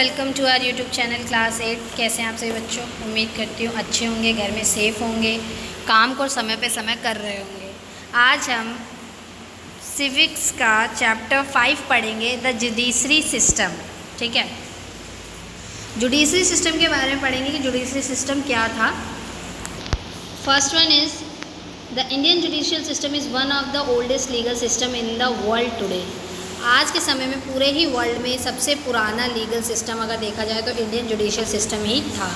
Welcome to our YouTube channel class 8। कैसे हैं आप सभी बच्चों? उम्मीद करती हूँ अच्छे होंगे, घर में सेफ़ होंगे, काम को समय पे समय कर रहे होंगे। आज हम सिविक्स का चैप्टर 5 पढ़ेंगे, द जुडिशरी सिस्टम। ठीक है, जुडिशरी सिस्टम के बारे में पढ़ेंगे कि जुडिशरी सिस्टम क्या था। First one is the Indian judicial system is one of the oldest legal system in the world today. आज के समय में पूरे ही वर्ल्ड में सबसे पुराना लीगल सिस्टम अगर देखा जाए तो इंडियन जुडिशियल सिस्टम ही था।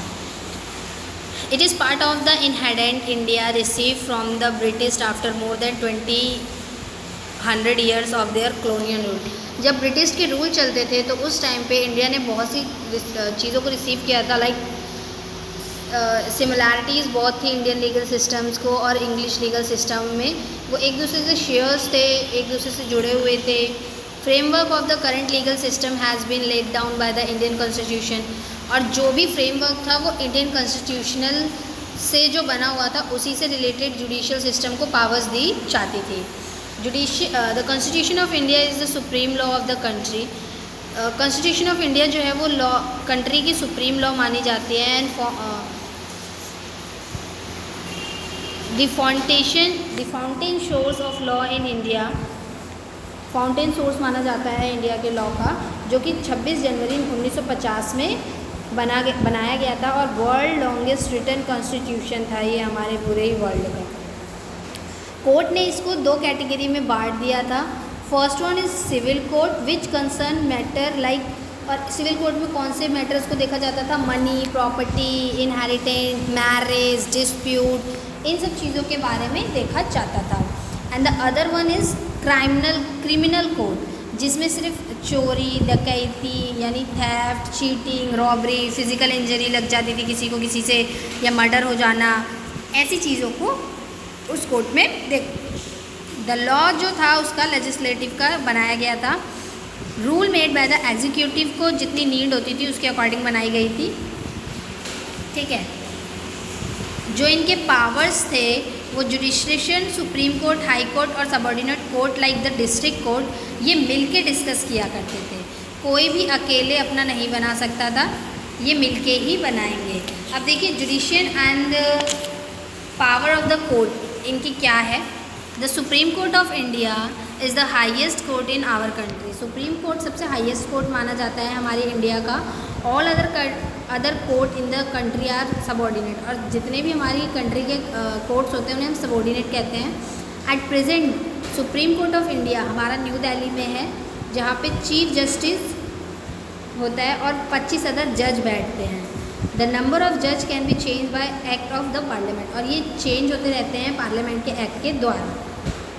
It is part of the inherited India receive from the British after more than 200 years of their colonial rule. जब ब्रिटिश के रूल चलते थे तो उस टाइम पे इंडिया ने बहुत सी चीज़ों को रिसीव किया था। लाइक सिमिलैरिटीज़ बहुत थी इंडियन लीगल सिस्टम्स को और इंग्लिश लीगल सिस्टम में। वो एक दूसरे से शेयर्स थे, एक दूसरे से जुड़े हुए थे। Framework of the current legal system has been laid down by the Indian constitution. और जो भी फ्रेमवर्क था वो इंडियन कॉन्स्टिट्यूशनल से जो बना हुआ था उसी से रिलेटेड जुडिशियल सिस्टम को पावर्स दी जाती थी। The constitution of India is the supreme law of the country. Constitution of India जो है वो लॉ कंट्री की सुप्रीम लॉ मानी जाती है। And the fountain source of law in India, fountain source माना जाता है इंडिया के लॉ का, जो कि 26 जनवरी 1950 में बनाया गया था और वर्ल्ड लॉन्गेस्ट रिटन कॉन्स्टिट्यूशन था ये हमारे पूरे ही वर्ल्ड का। कोर्ट ने इसको दो कैटेगरी में बांट दिया था। First one is civil court which concern matter like, और सिविल कोर्ट में कौन से मैटर्स को देखा जाता था? Money, property, inheritance, marriage, dispute, इन सब चीज़ों के बारे में देखा जाता था। And the other one is criminal code, जिसमें सिर्फ चोरी, डकैती यानी theft, cheating, robbery, physical injury लग जाती थी किसी को किसी से, या मर्डर हो जाना, ऐसी चीज़ों को उस कोर्ट में देख। द लॉ जो था उसका लेजिस्लेटिव का बनाया गया था। Rule made by the executive को जितनी नीड होती थी उसके अकॉर्डिंग बनाई गई थी। ठीक है, जो इनके पावर्स थे वो जुडिशेशन, सुप्रीम कोर्ट, हाई कोर्ट और subordinate court like the district court, ये मिलके डिस्कस किया करते थे। कोई भी अकेले अपना नहीं बना सकता था, ये मिलके ही बनाएंगे। अब देखिए judicial and power of the court इनकी क्या है। The supreme court of India is the highest court in our country. Supreme court सबसे हाईएस्ट कोर्ट माना जाता है हमारे इंडिया का। All other court in the country are subordinate, और जितने भी हमारी कंट्री के कोर्ट्स होते हैं उन्हें हम सबऑर्डिनेट कहते हैं। At present supreme court of India हमारा न्यू दिल्ली में है, जहाँ पे चीफ जस्टिस होता है और 25 अदर जज बैठते हैं। द नंबर ऑफ जज can be change bye act of the parliament, और ये चेंज होते रहते हैं पार्लियामेंट के एक्ट के द्वारा।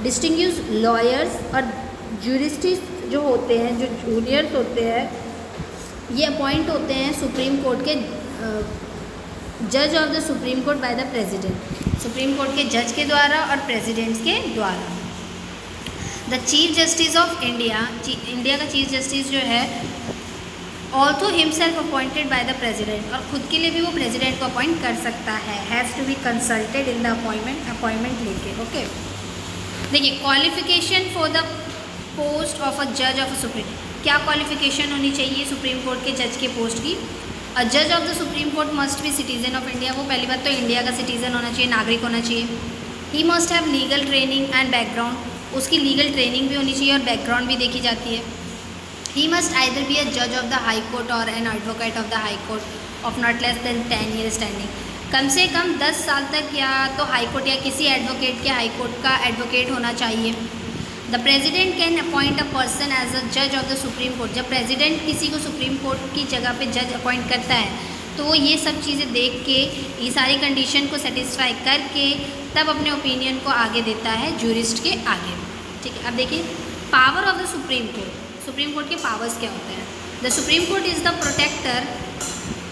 डिस्टिंग्विश लॉयर्स और ज्यूरिस्टिस जो होते हैं, जो जूनियर्स होते हैं, ये अपॉइंट होते हैं सुप्रीम कोर्ट के जज of the supreme court by the president, supreme court के जज के द्वारा और प्रेसिडेंट्स के द्वारा। The chief justice of India, India का चीफ जस्टिस जो है, also himself appointed by the president, और खुद के लिए भी वो प्रेसिडेंट को अपॉइंट कर सकता है। Has to be consulted in the appointment लेके। ओके, देखिए qualification for the post of a जज ऑफ अ सुप्रीम, क्या क्वालिफिकेशन होनी चाहिए सुप्रीम कोर्ट के जज के पोस्ट की? अ जज of the supreme court must be citizen of India. वो पहली बात तो इंडिया का सिटीजन होना चाहिए, नागरिक होना चाहिए। He must have legal training and background, उसकी लीगल ट्रेनिंग भी होनी चाहिए और बैकग्राउंड भी देखी जाती है। He must either be a जज of the high court or an advocate of the high court of not less than 10 year standing. कम से कम 10 साल तक या तो हाई कोर्ट या किसी एडवोकेट के हाई कोर्ट का एडवोकेट होना चाहिए। The president can appoint a person as a जज ऑफ द सुप्रीम कोर्ट। जब प्रेजिडेंट किसी को सुप्रीम कोर्ट की जगह पे जज अपॉइंट करता है तो वो ये सब चीज़ें देख के, ये सारी कंडीशन को सेटिस्फाई करके तब अपने ओपिनियन को आगे देता है जूरिस्ट के आगे। ठीक है, अब देखिए power of the supreme court. Supreme court के पावर्स क्या होते हैं? The supreme court is the protector,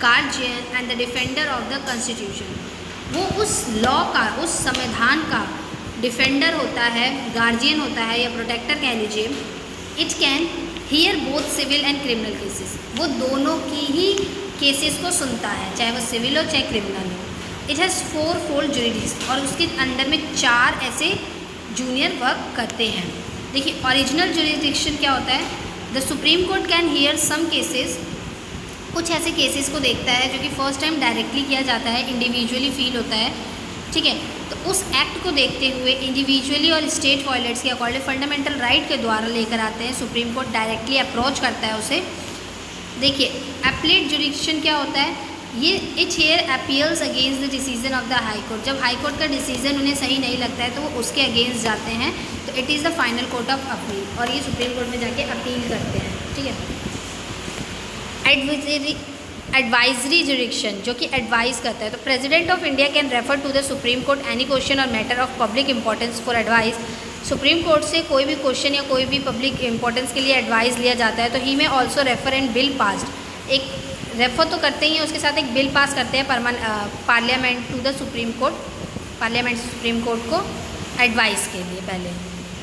guardian and the defender of the constitution. वो उस लॉ का, उस संविधान का डिफेंडर होता है, गार्जियन होता है या प्रोटेक्टर कह लीजिए। It can hear both civil and criminal cases, वो दोनों की ही केसेस को सुनता है, चाहे वो सिविल हो चाहे क्रिमिनल हो। इट हैज़ 4 फोल्ड जुरिडिक्शन, और उसके अंदर में 4 ऐसे जूनियर वर्क करते हैं। देखिए ओरिजिनल जुरिडिक्शन क्या होता है? The supreme court can hear some cases कुछ ऐसे केसेस को देखता है जो कि फ़र्स्ट टाइम डायरेक्टली किया जाता है, इंडिविजुअली फील होता है, ठीक है। तो उस एक्ट को देखते हुए इंडिविजुअली और स्टेट वायलेट्स के अकॉर्डिंग फंडामेंटल राइट के द्वारा लेकर आते हैं, सुप्रीम कोर्ट डायरेक्टली अप्रोच करता है उसे। देखिए एप्लेट जुरिडिक्शन क्या होता है, ये it here appeals against the decision of the high court. जब हाई कोर्ट का डिसीजन उन्हें सही नहीं लगता है तो वो उसके अगेंस्ट जाते हैं, तो it is the final court of appeal, और ये सुप्रीम कोर्ट में जाके अपील करते हैं, ठीक है। एडवाइजरी जुरिडिक्शन, जो कि एडवाइस करता है, तो president of India can refer to the supreme court any question or matter of public importance for advice. Supreme court से कोई भी क्वेश्चन या कोई भी पब्लिक इंपॉर्टेंस के लिए एडवाइस लिया जाता है, तो ही में also refer and bill passed, एक रेफर तो करते ही हैं, उसके साथ एक बिल पास करते हैं parliament to the supreme court, parliament supreme court को एडवाइस के लिए। पहले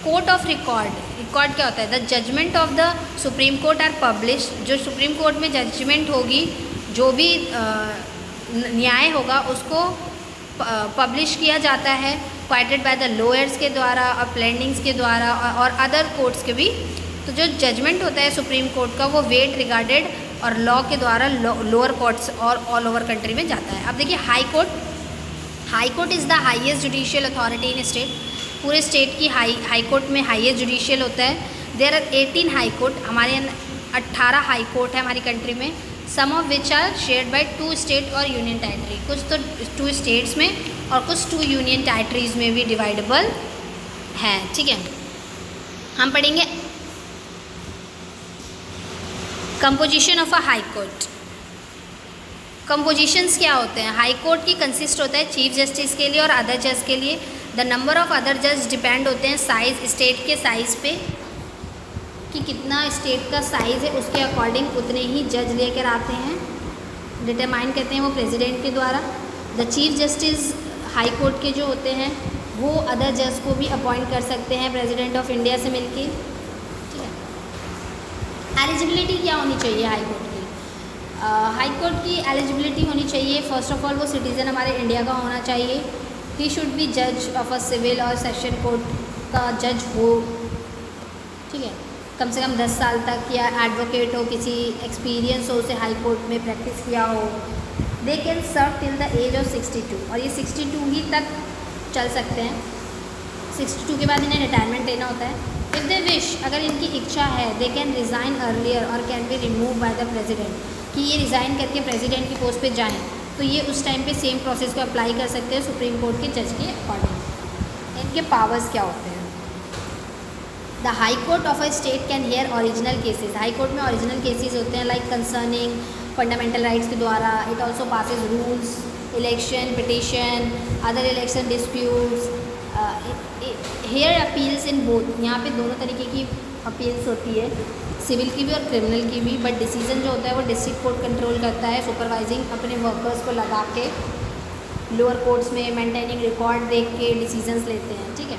कोर्ट ऑफ रिकॉर्ड, रिकॉर्ड क्या होता है, the judgment of the supreme court are publish, जो सुप्रीम कोर्ट में जजमेंट होगी, जो भी न्याय होगा उसको पब्लिश किया जाता है, क्वाइटेड बाय द लोअर्स के द्वारा और प्लेंडिंग्स के द्वारा और अदर कोर्ट्स के भी। तो जो जजमेंट होता है सुप्रीम कोर्ट का वो वेट रिगार्डेड और लॉ के द्वारा लोअर कोर्ट्स और ऑल ओवर कंट्री में जाता है। अब देखिए high court is the highest judicial authority in state, पूरे स्टेट की हाई कोर्ट में हाईएस्ट जुडिशियल होता है। देयर आर 18 हाई कोर्ट, हमारे 18 हाई कोर्ट है हमारी कंट्री में, some of which are shared by 2 state और यूनियन टेरिटरी, कुछ तो 2 स्टेट्स में और कुछ 2 यूनियन टेरिटरीज में भी डिवाइडेबल है, ठीक है। हम पढ़ेंगे composition of a high court. Compositions क्या होते हैं, हाई कोर्ट की कंसिस्ट होता है चीफ जस्टिस के लिए और अदर जज के लिए। द नंबर ऑफ अदर जज डिपेंड होते हैं साइज़, स्टेट के साइज़ पे, कि कितना स्टेट का साइज़ है उसके अकॉर्डिंग उतने ही जज लेकर आते हैं, डिटरमाइन करते हैं वो प्रेसिडेंट के द्वारा। The chief justice high court के जो होते हैं वो अदर जज को भी अपॉइंट कर सकते हैं प्रेसिडेंट ऑफ इंडिया से मिलके, ठीक है। एलिजिबिलिटी क्या होनी चाहिए हाई कोर्ट की, हाई कोर्ट की एलिजिबिलिटी होनी चाहिए, फर्स्ट ऑफ ऑल वो सिटीज़न हमारे इंडिया का होना चाहिए, ही शुड बी जज ऑफ अ सिविल और सेशन कोर्ट का जज हो, ठीक है, कम से कम 10 साल तक, या एडवोकेट हो, किसी एक्सपीरियंस हो, उसे हाई कोर्ट में प्रैक्टिस किया हो। They can serve till the age of 62, और ये 62 ही तक चल सकते हैं, 62 के बाद इन्हें रिटायरमेंट लेना होता है। इफ़ दे विश, अगर इनकी इच्छा है, दे कैन रिज़ाइन अर्लियर और can be remove by the president, कि ये रिज़ाइन करके प्रेसिडेंट की पोस्ट पे जाएं, तो ये उस टाइम पे सेम प्रोसेस को अप्लाई कर सकते हैं सुप्रीम कोर्ट के जज के अकॉर्डिंग। इनके पावर्स क्या होते हैं, the high court of a state can hear original cases, high court में ओरिजिनल केसेस होते हैं लाइक कंसर्निंग फंडामेंटल राइट्स के द्वारा। It also passes rules, election petition, other election disputes, hear appeals in both, यहाँ पे दोनों तरीके की अपील्स होती है, सिविल की भी और क्रिमिनल की भी, बट डिसीजन जो होता है वो डिस्ट्रिक्ट कोर्ट कंट्रोल करता है, सुपरवाइजिंग अपने वर्कर्स को लगा के लोअर कोर्ट्स में मेंटेनिंग रिकॉर्ड देख के डिसीजंस लेते हैं, ठीक है।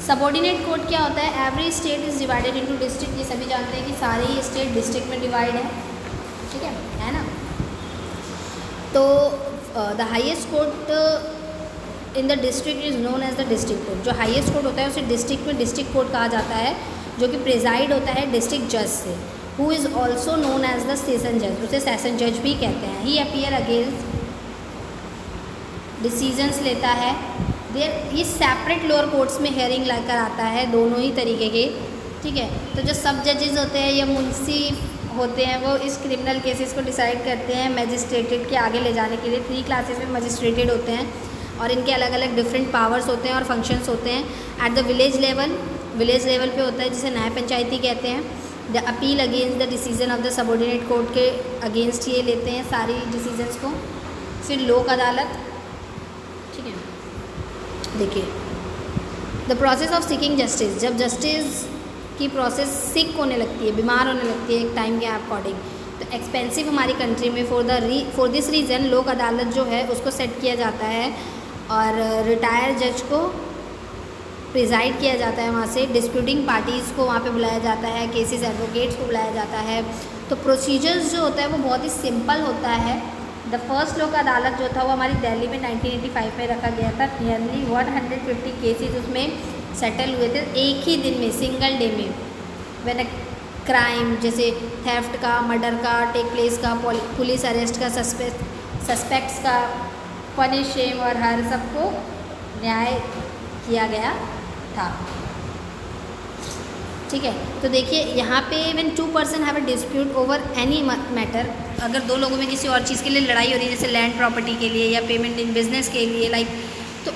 सबऑर्डिनेट कोर्ट क्या होता है, every state is divided into district, ये सभी जानते हैं कि सारे ही स्टेट डिस्ट्रिक्ट में डिवाइड है, ठीक है ना। तो the highest court in the district is known as the district court, जो हाईएस्ट कोर्ट होता है उसे डिस्ट्रिक्ट में डिस्ट्रिक्ट कोर्ट कहा जाता है, जो कि प्रिजाइड होता है डिस्ट्रिक्ट जज से, who is also known as the session जज, उसे सेशन जज भी कहते हैं। ही अपीयर अगेंस्ट डिसीजंस लेता है, ये सेपरेट लोअर कोर्ट्स में हेयरिंग लेकर आता है, दोनों ही तरीके के, ठीक है। तो जो सब जजेस होते हैं या मुंशी होते हैं वो इस क्रिमिनल केसेस को डिसाइड करते हैं मजिस्ट्रेटेड के आगे ले जाने के लिए। 3 क्लासेस में मजिस्ट्रेटेड होते हैं और इनके अलग अलग डिफरेंट पावर्स होते हैं और फंक्शंस होते हैं। एट द विलेज लेवल पे होता है जिसे न्याय पंचायती कहते हैं। The appeal against the decision of the subordinate court के अगेंस्ट ये लेते हैं सारी डिसीजंस को। फिर लोक अदालत, ठीक है। देखिए the process of seeking justice, जब जस्टिस की प्रोसेस सिक होने लगती है, बीमार होने लगती है एक टाइम के अकॉर्डिंग, तो एक्सपेंसिव हमारी कंट्री में फॉर दिस रीज़न लोक अदालत जो है उसको सेट किया जाता है और रिटायर जज को प्रिजाइड किया जाता है वहाँ से। डिस्प्यूटिंग पार्टीज़ को वहाँ पे बुलाया जाता है, केसेस एडवोकेट्स को बुलाया जाता है। तो प्रोसीजर्स जो होता है वो बहुत ही सिंपल होता है। द फर्स्ट लोक अदालत जो था वो हमारी दिल्ली में 1985 में रखा गया था। नियरली 150 केसेस उसमें सेटल हुए थे एक ही दिन में, सिंगल डे में। व्हेन अ क्राइम जैसे थेफ्ट का, मर्डर का, टेक प्लेस का, पुलिस अरेस्ट का, सस्पेक्ट्स का पनिश, शेम और हर सबको न्याय किया गया था। ठीक है, तो देखिए यहाँ पे when 2 person have a dispute over any matter, अगर दो लोगों में किसी और चीज़ के लिए लड़ाई हो रही है जैसे लैंड प्रॉपर्टी के लिए या पेमेंट इन बिजनेस के लिए लाइक, तो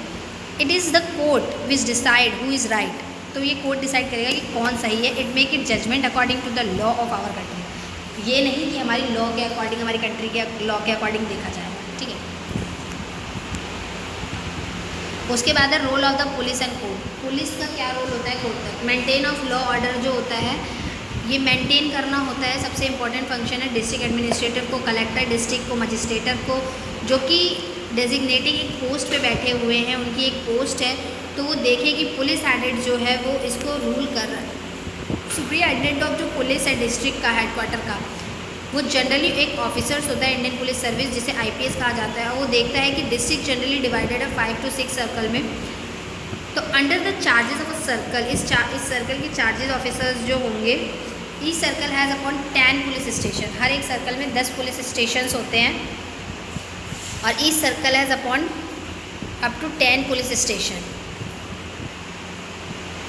it is the court which decide who is right, तो ये कोर्ट डिसाइड करेगा कि कौन सही है। It make it judgment according to the law of our country, ये नहीं कि हमारी लॉ के अकॉर्डिंग, हमारी कंट्री के लॉ के अकॉर्डिंग देखा जाए। ठीक है, उसके बाद है role of the police and court. Police का क्या रोल होता है कोर्ट तक? मेंटेन ऑफ लॉ ऑर्डर जो होता है ये मेंटेन करना होता है, सबसे इंपॉर्टेंट फंक्शन है डिस्ट्रिक्ट एडमिनिस्ट्रेटर को, कलेक्टर डिस्ट्रिक्ट को, मजिस्ट्रेटर को, जो कि डेजिग्नेटिंग एक पोस्ट पे बैठे हुए हैं, उनकी एक पोस्ट है, तो वो देखे कि पुलिस हेडेड जो है वो इसको रूल कर रहा है। सुप्रिटेंडेंट ऑफ जो पुलिस है डिस्ट्रिक्ट का हेडक्वार्टर का, वो जनरली एक ऑफिसर्स होता है इंडियन पुलिस सर्विस जिसे IPS कहा जाता है। वो देखता है कि डिस्ट्रिक्ट जनरली डिवाइडेड है 5 to 6 सर्कल में, तो under the charges of a circle, इस सर्कल के चार्जेस ऑफिसर्स जो होंगे, each circle has upon 10 police station, हर एक सर्कल में 10 पुलिस स्टेशन होते हैं, और each circle has upon up to 10 police station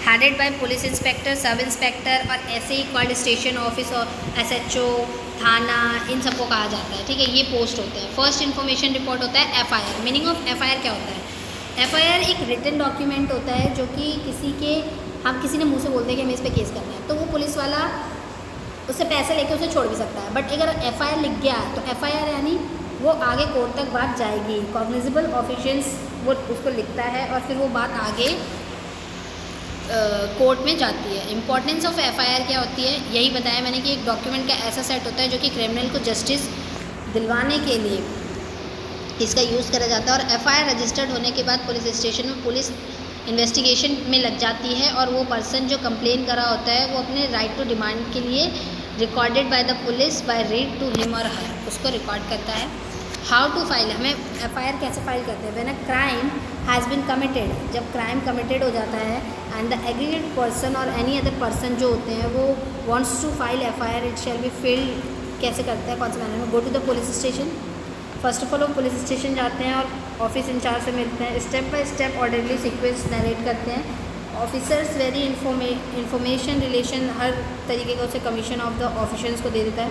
headed by police inspector, sub inspector, और ऐसे ही कॉल्ड स्टेशन ऑफिस और SHO, थाना, इन सबको कहा जाता है। ठीक है, ये पोस्ट होते हैं। फर्स्ट इन्फॉर्मेशन रिपोर्ट होता है FIR। मीनिंग ऑफ FIR क्या होता है? FIR एक रिटन डॉक्यूमेंट होता है जो कि हम किसी ने मुंह से बोलते हैं कि हमें इस पर केस करना है, तो वो पुलिस वाला उससे पैसे लेके उसे छोड़ भी सकता है, बट अगर FIR लिख गया तो FIR यानी वो आगे कोर्ट तक बात जाएगी, कॉग्निजेबल ऑफिशियल्स वो उसको लिखता है और फिर वो बात आगे कोर्ट में जाती है। इंपॉर्टेंस ऑफ FIR क्या होती है? यही बताया मैंने कि एक डॉक्यूमेंट का ऐसा सेट होता है जो कि क्रिमिनल को जस्टिस दिलवाने के लिए इसका यूज़ करा जाता है, और FIR रजिस्टर्ड होने के बाद पुलिस स्टेशन में पुलिस इन्वेस्टिगेशन में लग जाती है, और वो पर्सन जो कंप्लेन करा होता है वो अपने राइट टू डिमांड के लिए recorded by the police by read to him और हर, उसको रिकॉर्ड करता है। हाउ टू फाइल, हमें FIR कैसे फाइल करते हैं? When a crime has been committed, जब क्राइम कमिटेड हो जाता है एंड द एग्रीगेट पर्सन और एनी अदर पर्सन जो होते हैं वो wants to file FIR, it shall be filled, कैसे करते हैं, कौन से मैनर में? Go to the police station, first of all वो पुलिस स्टेशन जाते हैं और ऑफिस इंचार्ज से मिलते हैं, step by step orderly sequence narrate करते हैं। ऑफिसर्स वेरी इंफॉर्मेशन रिलेशन हर तरीके का उसे कमीशन ऑफ द ऑफिशर्स को दे देता है।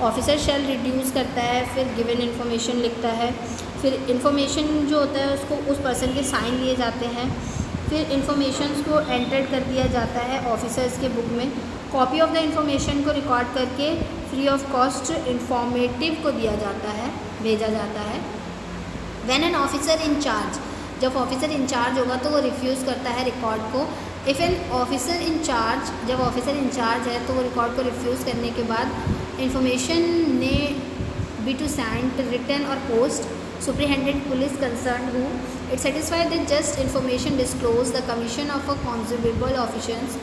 ऑफिसर शेल रिड्यूस करता है, फिर गिवन इन्फॉर्मेशन लिखता है, फिर इन्फॉर्मेशन जो होता है उसको उस पर्सन के साइन लिए जाते हैं, फिर इन्फॉर्मेशन को एंटर्ड कर दिया जाता है ऑफिसर्स के बुक में। कॉपी ऑफ द इन्फॉर्मेशन को रिकॉर्ड करके फ्री ऑफ कॉस्ट इंफॉर्मेटिव को दिया जाता है, भेजा जाता है। व्हेन एन ऑफिसर इंचार्ज, जब ऑफिसर इंचार्ज होगा तो वो रिफ्यूज़ करता है रिकॉर्ड को। इफ़ एन ऑफिसर इंचार्ज, जब ऑफिसर इंचार्ज है तो वो रिकॉर्ड को रिफ्यूज़ करने के बाद इंफॉर्मेशन ने बी टू सेंड रिटर्न और post superintendent police concern who it satisfied that just information disclose the commission of a cognizable officers,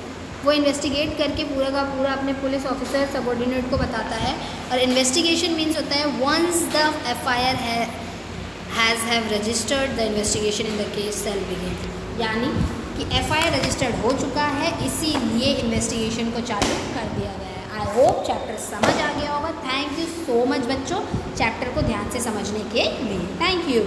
वो इन्वेस्टिगेट करके पूरा का पूरा अपने पुलिस ऑफिसर सबऑर्डिनेट को बताता है। और इन्वेस्टिगेशन मीन्स होता है once the FIR has have registered the investigation in the case shall begin, यानी कि FIR रजिस्टर्ड हो चुका है, इसीलिए इन्वेस्टिगेशन को चालू कर दिया गया है। आई होप चैप्टर समझ आ गया होगा। थैंक यू सो मच बच्चों, चैप्टर को ध्यान से समझने के लिए। Thank you.